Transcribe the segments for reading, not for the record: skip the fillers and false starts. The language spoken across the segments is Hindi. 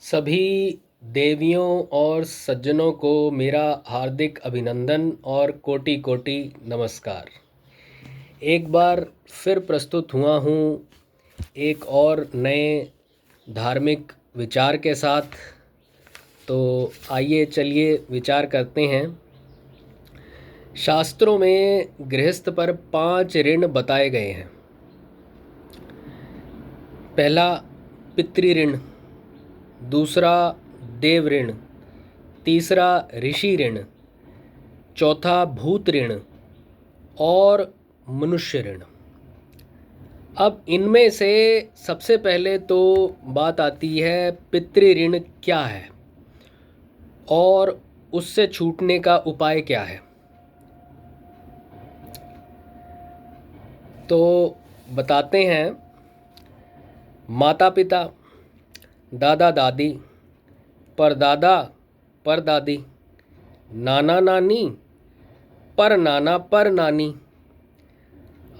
सभी देवियों और सज्जनों को मेरा हार्दिक अभिनंदन और कोटि कोटि नमस्कार। एक बार फिर प्रस्तुत हुआ हूँ एक और नए धार्मिक विचार के साथ। तो आइए चलिए विचार करते हैं। शास्त्रों में गृहस्थ पर 5 ऋण बताए गए हैं। पहला पितृ ऋण, दूसरा देव ऋण, तीसरा ऋषि ऋण, चौथा भूत ऋण और मनुष्य ऋण। अब इनमें से सबसे पहले तो बात आती है पितृ ऋण क्या है और उससे छूटने का उपाय क्या है। तो बताते हैं। माता पिता, दादा दादी, परदादा परदादी, नाना नानी, पर नाना पर नानी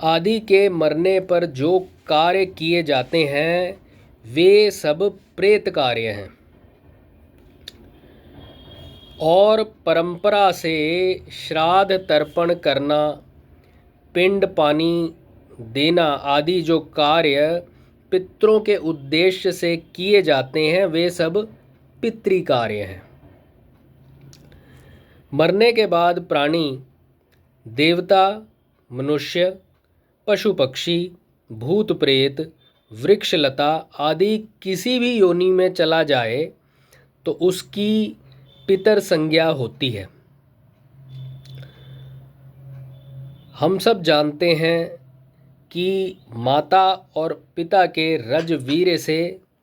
आदि के मरने पर जो कार्य किए जाते हैं वे सब प्रेत कार्य हैं और परंपरा से श्राद्ध तर्पण करना, पिंड पानी देना आदि जो कार्य पितरों के उद्देश्य से किए जाते हैं वे सब पितृ कार्य हैं। मरने के बाद प्राणी देवता, मनुष्य, पशु पक्षी, भूत प्रेत, वृक्षलता आदि किसी भी योनि में चला जाए तो उसकी पितर संज्ञा होती है। हम सब जानते हैं कि माता और पिता के रजवीर्य से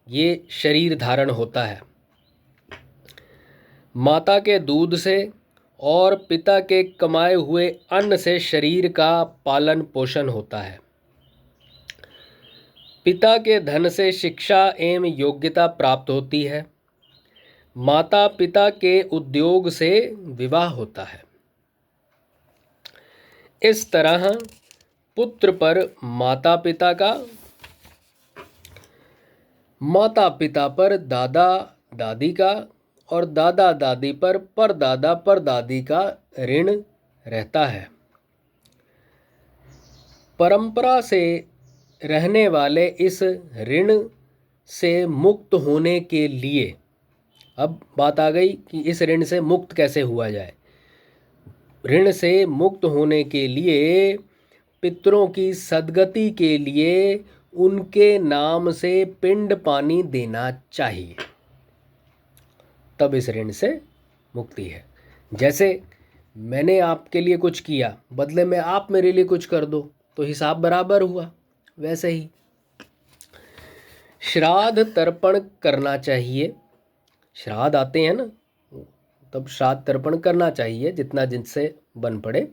ये शरीर धारण होता है। माता के दूध से और पिता के कमाए हुए अन्न से शरीर का पालन पोषण होता है। पिता के धन से शिक्षा एवं योग्यता प्राप्त होती है। माता पिता के उद्योग से विवाह होता है। इस तरह पुत्र पर माता पिता का, माता पिता पर दादा दादी का और दादा दादी पर परदादा परदादी का ऋण रहता है। परंपरा से रहने वाले इस ऋण से मुक्त होने के लिए, अब बात आ गई कि इस ऋण से मुक्त कैसे हुआ जाए। ऋण से मुक्त होने के लिए पितरों की सद्गति के लिए उनके नाम से पिंड पानी देना चाहिए, तब इस ऋण से मुक्ति है। जैसे मैंने आपके लिए कुछ किया, बदले में आप मेरे लिए कुछ कर दो तो हिसाब बराबर हुआ। वैसे ही श्राद्ध तर्पण करना चाहिए। श्राद्ध आते हैं ना, तब श्राद्ध तर्पण करना चाहिए जितना जिनसे बन पड़े।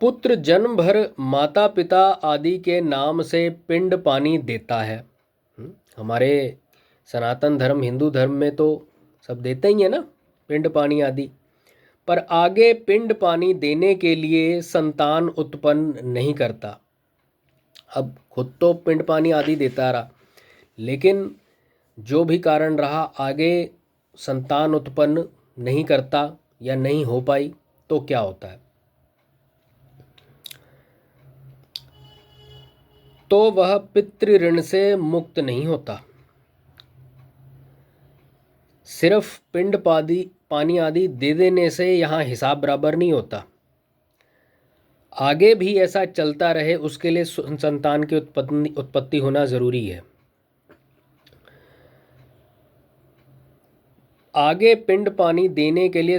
पुत्र जन्म भर माता पिता आदि के नाम से पिंड पानी देता है। हमारे सनातन धर्म हिंदू धर्म में तो सब देते ही है ना पिंड पानी आदि। पर आगे पिंड पानी देने के लिए संतान उत्पन्न नहीं करता। अब खुद तो पिंड पानी आदि देता रहा, लेकिन जो भी कारण रहा आगे संतान उत्पन्न नहीं करता या नहीं हो पाई तो क्या होता है? तो वह पितृ ऋण से मुक्त नहीं होता। सिर्फ पिंड पानी आदि दे देने से यहाँ हिसाब बराबर नहीं होता। आगे भी ऐसा चलता रहे उसके लिए संतान की उत्पत्ति होना जरूरी है। आगे पिंड पानी देने के लिए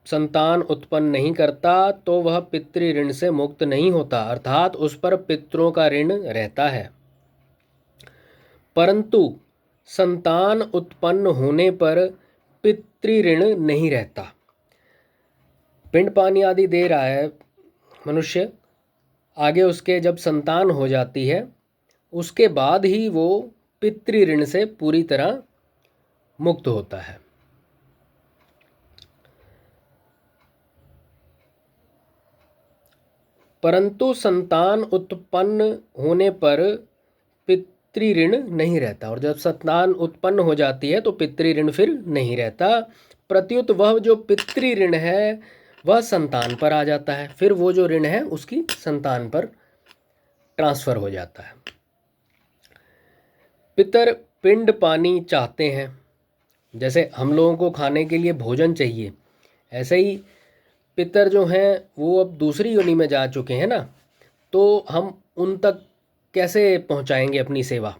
संतान उत्पन्न नहीं करता तो वह पितृ ऋण से मुक्त नहीं होता, अर्थात उस पर पितरों का ऋण रहता है। परंतु संतान उत्पन्न होने पर पितृ ऋण नहीं रहता। पिंड पानी आदि दे रहा है मनुष्य, आगे उसके जब संतान हो जाती है उसके बाद ही वो पितृ ऋण से पूरी तरह मुक्त होता है। परंतु संतान उत्पन्न होने पर पितृ ऋण नहीं रहता, और जब संतान उत्पन्न हो जाती है तो पितृ ऋण फिर नहीं रहता। प्रत्युत वह जो पितृ ऋण है वह संतान पर आ जाता है, फिर वो जो ऋण है उसकी संतान पर ट्रांसफर हो जाता है। पितर पिंड पानी चाहते हैं, जैसे हम लोगों को खाने के लिए भोजन चाहिए, ऐसे ही पितर जो हैं वो अब दूसरी योनि में जा चुके हैं ना, तो हम उन तक कैसे पहुंचाएंगे अपनी सेवा?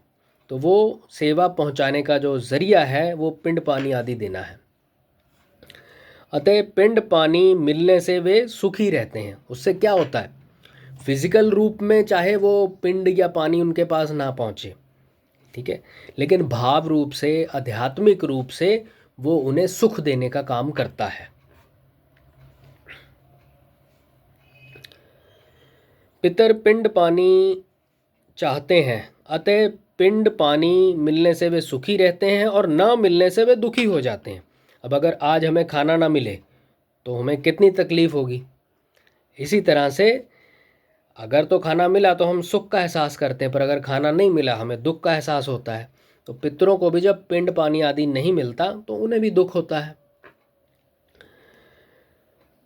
तो वो सेवा पहुंचाने का जो ज़रिया है वो पिंड पानी आदि देना है। अतः पिंड पानी मिलने से वे सुखी रहते हैं। उससे क्या होता है, फिजिकल रूप में चाहे वो पिंड या पानी उनके पास ना पहुँचे, ठीक है, लेकिन भाव रूप से, आध्यात्मिक रूप से वो उन्हें सुख देने का काम करता है। पितर पिंड पानी चाहते हैं, अतः पिंड पानी मिलने से वे सुखी रहते हैं और ना मिलने से वे दुखी हो जाते हैं। अब अगर आज हमें खाना ना मिले तो हमें कितनी तकलीफ़ होगी। इसी तरह से अगर तो खाना मिला तो हम सुख का एहसास करते हैं, पर अगर खाना नहीं मिला हमें दुख का एहसास होता है। तो पितरों को भी जब पिंड पानी आदि नहीं मिलता तो उन्हें भी दुख होता है।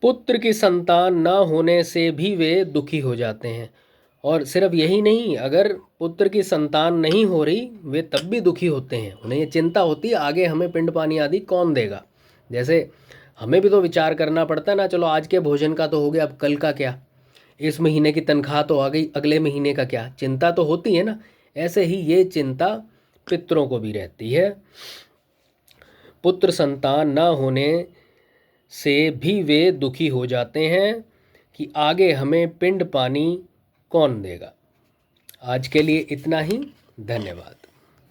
पुत्र की संतान न होने से भी वे दुखी हो जाते हैं, और सिर्फ यही नहीं, अगर पुत्र की संतान नहीं हो रही वे तब भी दुखी होते हैं। उन्हें ये चिंता होती है आगे हमें पिंड पानी आदि कौन देगा। जैसे हमें भी तो विचार करना पड़ता है ना, चलो आज के भोजन का तो हो गया, अब कल का क्या, इस महीने की तनख्वाह तो आ गई, अगले महीने का क्या, चिंता तो होती है ना। ऐसे ही ये चिंता पितरों को भी रहती है। पुत्र संतान न होने से भी वे दुखी हो जाते हैं कि आगे हमें पिंड पानी कौन देगा। आज के लिए इतना ही, धन्यवाद।